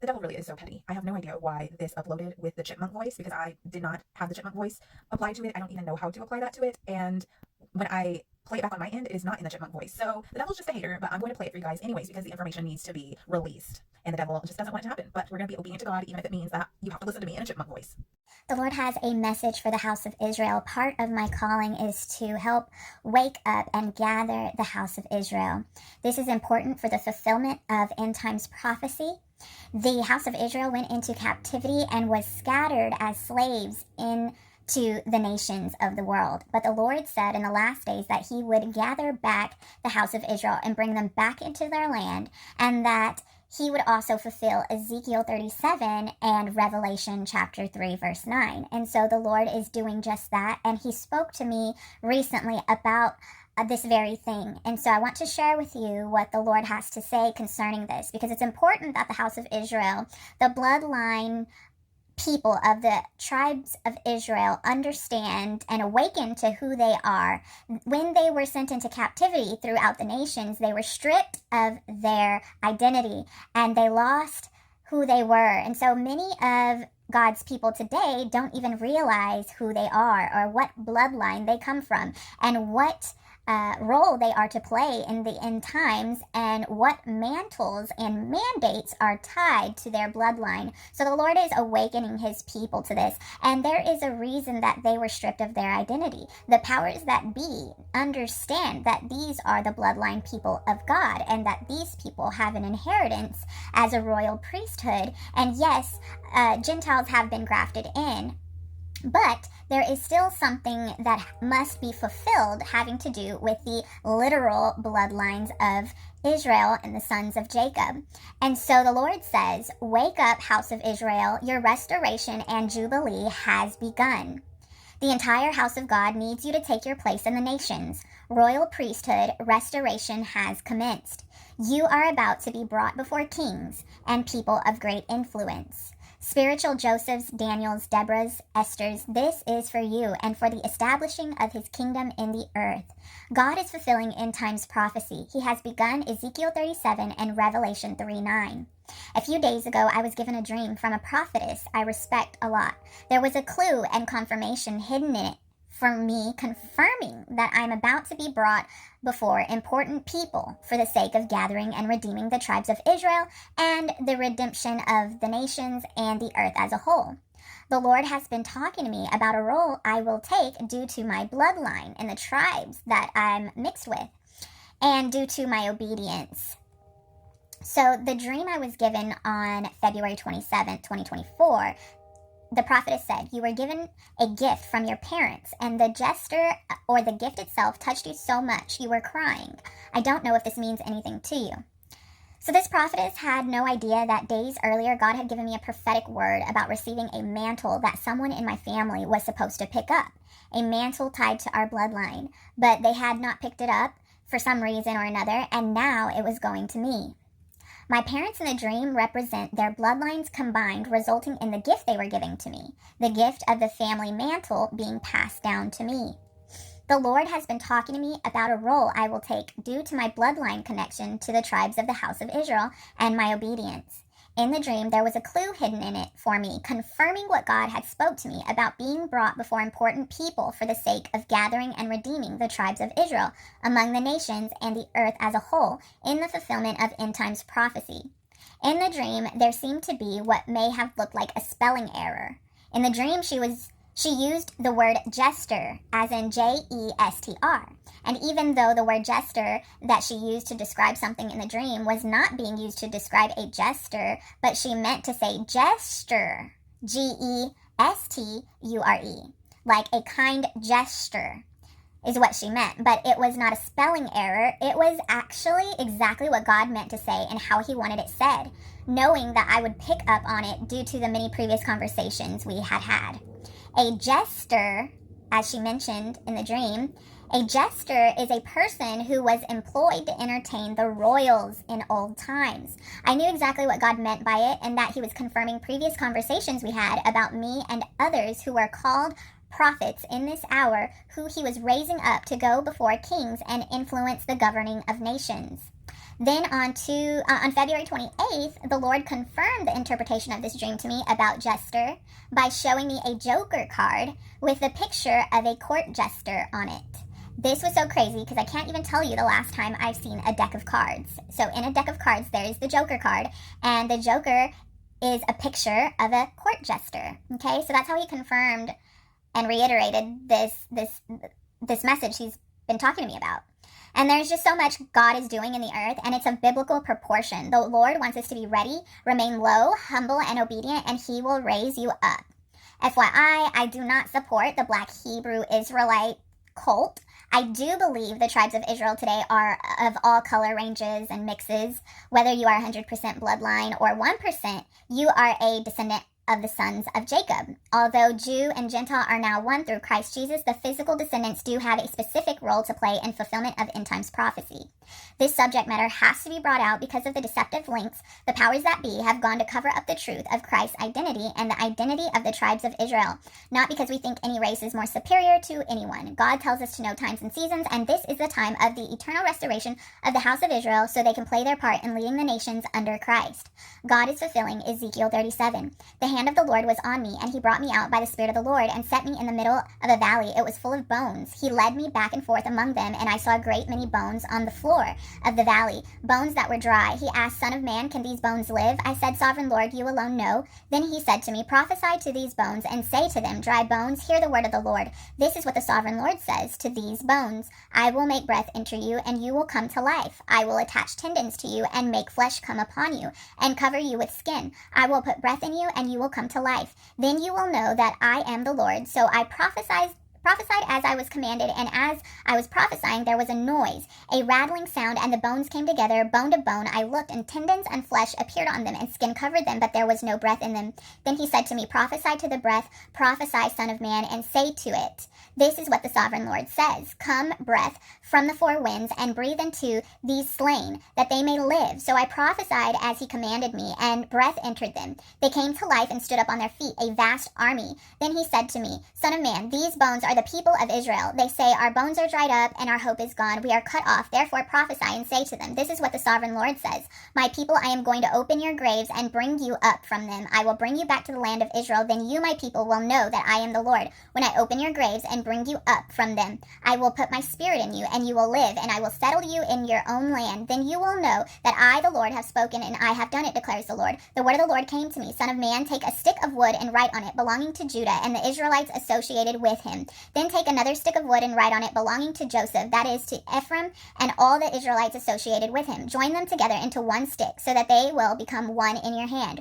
The devil really is so petty. I have no idea why this uploaded with the chipmunk voice because I did not have the chipmunk voice applied to it. I don't even know how to apply that to it. And when I play it back on my end, it is not in the chipmunk voice. So the devil's just a hater, but I'm going to play it for you guys anyways because the information needs to be released. And the devil just doesn't want it to happen. But we're going to be obedient to God, even if it means that you have to listen to me in a chipmunk voice. The Lord has a message for the house of Israel. Part of my calling is to help wake up and gather the house of Israel. This is important for the fulfillment of end times prophecy. The house of Israel went into captivity and was scattered as slaves into the nations of the world. But the Lord said in the last days that he would gather back the house of Israel and bring them back into their land, and that he would also fulfill Ezekiel 37 and Revelation chapter 3, verse 9. And so the Lord is doing just that. And he spoke to me recently about this very thing. And so I want to share with you what the Lord has to say concerning this, because it's important that the house of Israel, the bloodline people of the tribes of Israel, understand and awaken to who they are. When they were sent into captivity throughout the nations, they were stripped of their identity and they lost who they were. And so many of God's people today don't even realize who they are or what bloodline they come from and what role they are to play in the end times and what mantles and mandates are tied to their bloodline. So the Lord is awakening his people to this, and there is a reason that they were stripped of their identity. The powers that be understand that these are the bloodline people of God and that these people have an inheritance as a royal priesthood. And yes, Gentiles have been grafted in, but there is still something that must be fulfilled having to do with the literal bloodlines of Israel and the sons of Jacob. And so the Lord says, "Wake up, house of Israel, your restoration and jubilee has begun." The entire house of God needs you to take your place in the nations. Royal priesthood restoration has commenced. You are about to be brought before kings and people of great influence. Spiritual Josephs, Daniels, Deborahs, Esthers, this is for you and for the establishing of his kingdom in the earth. God is fulfilling end times prophecy. He has begun Ezekiel 37 and Revelation 3:9. A few days ago, I was given a dream from a prophetess I respect a lot. There was a clue and confirmation hidden in it for me, confirming that I'm about to be brought before important people for the sake of gathering and redeeming the tribes of Israel and the redemption of the nations and the earth as a whole. The Lord has been talking to me about a role I will take due to my bloodline and the tribes that I'm mixed with, and due to my obedience. So the dream I was given on February 27th, 2024, the prophetess said, "You were given a gift from your parents, and the gesture or the gift itself touched you so much you were crying. I don't know if this means anything to you." So this prophetess had no idea that days earlier God had given me a prophetic word about receiving a mantle that someone in my family was supposed to pick up, a mantle tied to our bloodline, but they had not picked it up for some reason or another, and now it was going to me. My parents in the dream represent their bloodlines combined, resulting in the gift they were giving to me, the gift of the family mantle being passed down to me. The Lord has been talking to me about a role I will take due to my bloodline connection to the tribes of the house of Israel and my obedience. In the dream, there was a clue hidden in it for me, confirming what God had spoke to me about being brought before important people for the sake of gathering and redeeming the tribes of Israel among the nations and the earth as a whole in the fulfillment of end times prophecy. In the dream, there seemed to be what may have looked like a spelling error. In the dream, she used the word jester, as in J-E-S-T-R. And even though the word jester that she used to describe something in the dream was not being used to describe a jester, but she meant to say gesture, G-E-S-T-U-R-E, like a kind gesture is what she meant. But it was not a spelling error. It was actually exactly what God meant to say and how he wanted it said, knowing that I would pick up on it due to the many previous conversations we had had. A jester, as she mentioned in the dream, a jester is a person who was employed to entertain the royals in old times. I knew exactly what God meant by it, and that he was confirming previous conversations we had about me and others who were called prophets in this hour, who he was raising up to go before kings and influence the governing of nations. Then on February 28th, the Lord confirmed the interpretation of this dream to me about jester by showing me a joker card with a picture of a court jester on it. This was so crazy because I can't even tell you the last time I've seen a deck of cards. So in a deck of cards, there is the joker card, and the joker is a picture of a court jester. Okay, so that's how he confirmed and reiterated this message he's been talking to me about. And there's just so much God is doing in the earth, and it's a biblical proportion. The Lord wants us to be ready, remain low, humble, and obedient, and he will raise you up. FYI, I do not support the Black Hebrew Israelite cult. I do believe the tribes of Israel today are of all color ranges and mixes. Whether you are 100% bloodline or 1%, you are a descendant of the sons of Jacob. Although Jew and Gentile are now one through Christ Jesus, the physical descendants do have a specific role to play in fulfillment of end times prophecy. This subject matter has to be brought out because of the deceptive links the powers that be have gone to cover up the truth of Christ's identity and the identity of the tribes of Israel, not because we think any race is more superior to anyone. God tells us to know times and seasons, and this is the time of the eternal restoration of the house of Israel so they can play their part in leading the nations under Christ. God is fulfilling Ezekiel 37. The hand of the Lord was on me, and he brought me out by the Spirit of the Lord and set me in the middle of a valley. It was full of bones. He led me back and forth among them, and I saw a great many bones on the floor of the valley, bones that were dry. He asked, Son of man, can these bones live? I said, Sovereign Lord, you alone know. Then he said to me, Prophesy to these bones and say to them, Dry bones, hear the word of the Lord. This is what the Sovereign Lord says to these bones. I will make breath enter you, and you will come to life. I will attach tendons to you and make flesh come upon you and cover you with skin. I will put breath in you, and you will come to life. Then you will know that I am the Lord. So I prophesied as I was commanded, and as I was prophesying, there was a noise, a rattling sound, and the bones came together, bone to bone. I looked, and tendons and flesh appeared on them, and skin covered them, but there was no breath in them. Then he said to me, Prophesy to the breath, prophesy, Son of man, and say to it, This is what the Sovereign Lord says. Come, breath, from the four winds, and breathe into these slain, that they may live. So I prophesied as he commanded me, and breath entered them. They came to life and stood up on their feet, a vast army. Then he said to me, Son of man, these bones are the people of Israel. They say, Our bones are dried up, and our hope is gone. We are cut off. Therefore prophesy and say to them, This is what the Sovereign Lord says. My people, I am going to open your graves and bring you up from them. I will bring you back to the land of Israel. Then you, my people, will know that I am the Lord. When I open your graves and bring you up from them, I will put my spirit in you, and you will live, and I will settle you in your own land. Then you will know that I, the Lord, have spoken, and I have done it, declares the Lord. The word of the Lord came to me, Son of man, take a stick of wood and write on it, belonging to Judah and the Israelites associated with him. Then take another stick of wood and write on it, belonging to Joseph, that is, to Ephraim, and all the Israelites associated with him. Join them together into one stick, so that they will become one in your hand.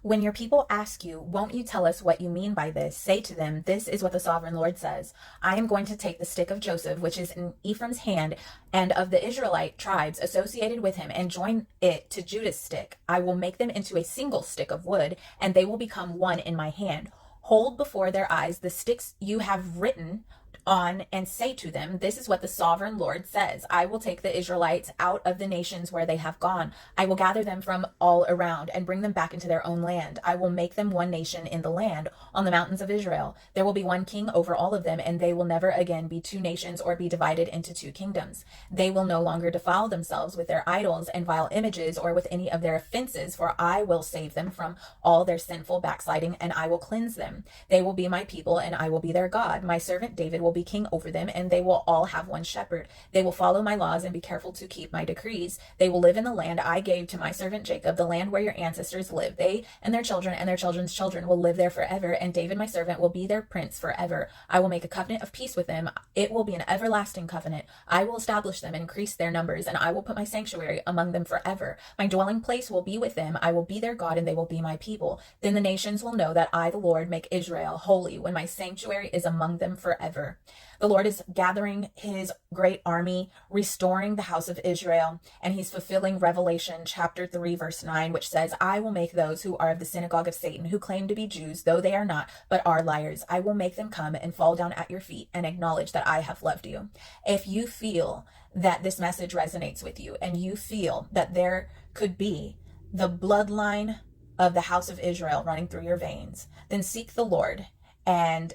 When your people ask you, won't you tell us what you mean by this? Say to them, this is what the Sovereign Lord says. I am going to take the stick of Joseph, which is in Ephraim's hand, and of the Israelite tribes associated with him, and join it to Judah's stick. I will make them into a single stick of wood, and they will become one in my hand. Hold before their eyes the sticks you have written on, and say to them, this is what the Sovereign Lord says. I will take the Israelites out of the nations where they have gone. I will gather them from all around and bring them back into their own land. I will make them one nation in the land on the mountains of Israel. There will be one king over all of them, and they will never again be two nations or be divided into two kingdoms. They will no longer defile themselves with their idols and vile images or with any of their offenses, for I will save them from all their sinful backsliding, and I will cleanse them. They will be my people, and I will be their God. My servant David will be king over them, and they will all have one shepherd. They will follow my laws and be careful to keep my decrees. They will live in the land I gave to my servant Jacob, the land where your ancestors lived. They and their children's children will live there forever, and David my servant will be their prince forever. I will make a covenant of peace with them. It will be an everlasting covenant. I will establish them and increase their numbers, and I will put my sanctuary among them forever. My dwelling place will be with them. I will be their God, and they will be my people. Then the nations will know that I, the Lord, make Israel holy when my sanctuary is among them forever. The Lord is gathering his great army, restoring the house of Israel, and he's fulfilling Revelation chapter 3, verse 9, which says, I will make those who are of the synagogue of Satan, who claim to be Jews, though they are not, but are liars. I will make them come and fall down at your feet and acknowledge that I have loved you. If you feel that this message resonates with you, and you feel that there could be the bloodline of the house of Israel running through your veins, then seek the Lord, and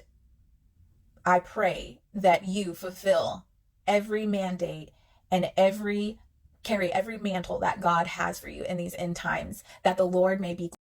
I pray that you fulfill every mandate and every carry every mantle that God has for you in these end times, that the Lord may be